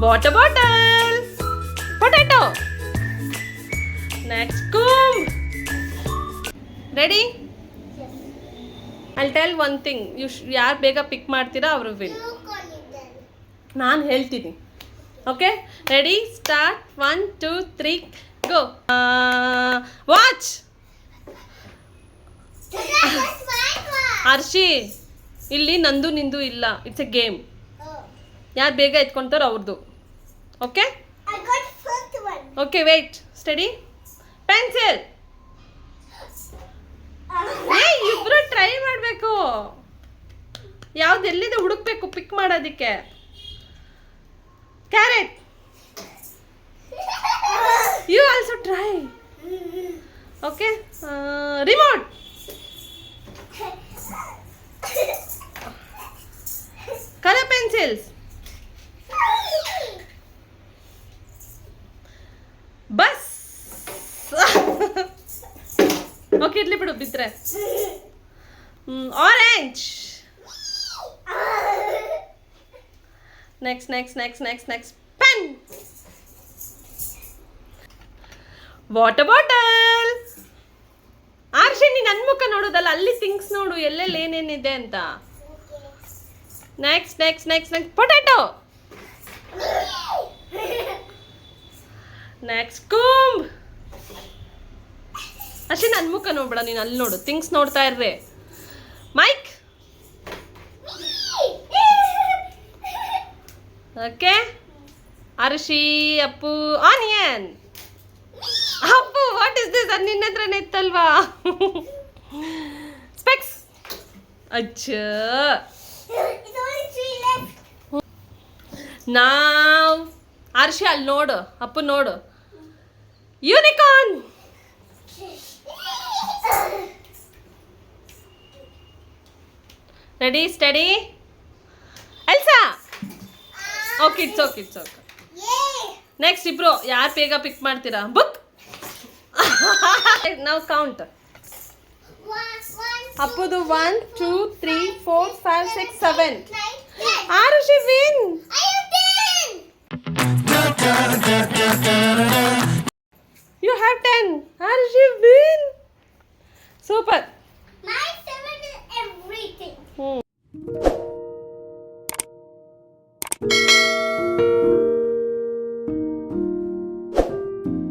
Water bottle. Potato. Next comb. Ready? I'll tell one thing. ಯಾರು ಬೇಗ pick ಮಾಡ್ತೀರಾ ಅವರು ವಿನ್. ನಾನು ಹೇಳ್ತೀನಿ. ಓಕೆ ರೆಡಿ ಸ್ಟಾರ್ಟ್ 1 2 3 ಗೋ. ವಾಚ್. ಹರ್ಷಿ ಇಲ್ಲಿ ನಂದು ನಿಂದು ಇಲ್ಲ, ಇಟ್ಸ್ ಎ ಗೇಮ್. ಯಾರು ಬೇಗ ಎತ್ಕೊಂತಾರೋ ಅವ್ರದ್ದು. Okay okay wait steady. Pencil. ಇಬ್ರು ಟ್ರೈ ಮಾಡಬೇಕು. ಯಾವ್ದು ಎಲ್ಲಿದೆ ಹುಡುಕ್ಬೇಕು ಪಿಕ್ ಮಾಡೋದಕ್ಕೆ. Carrot. You also try. Okay remote. Colour pencils. Bus. Okay ಇರ್ಲಿ ಬಿಡು ಬಿದ್ರೆ. Orange. Next pen. Water bottle. Arshi ನೀನು ನನ್ನ ಮುಖ ನೋಡೋದಲ್ಲ, ಅಲ್ಲಿ ಥಿಂಗ್ಸ್ ನೋಡು ಎಲ್ಲೆಲ್ಲಿ ಏನೇನಿದೆ ಅಂತ. Next potato. Next comb. ಅಷ್ಟೇ ನನ್ನ ಮುಖ ನೋಡ್ಬೇಡ, ನೀನು ಅಲ್ಲಿ ನೋಡು, ಥಿಂಗ್ಸ್ ನೋಡ್ತಾ ಇರ್ರೆ. Mic. Okay Arshi Appu onion. Appu what is this? ಅದು ನಿನ್ನ ಹತ್ರನೇ ಇತ್ತಲ್ವಾ? ಸ್ಪೆಕ್ಸ್. ಅಚ್ಚ ನಾವ್ ಅರ್ಷಿ ಅಲ್ಲಿ ನೋಡು, ಅಪ್ಪು ನೋಡು. Unicorn. Ready steady. Elsa. Okay it's okay. Next ಇಬ್ರು ಯಾರು ಬೇಗ ಪಿಕ್ ಮಾಡ್ತೀರಾ? ಬುಕ್. ನಾವು ಕೌಂಟ್. ಅಪ್ಪುದು 1 2 3 4 5 6 7. Arushi win. You have 10. Arushi win.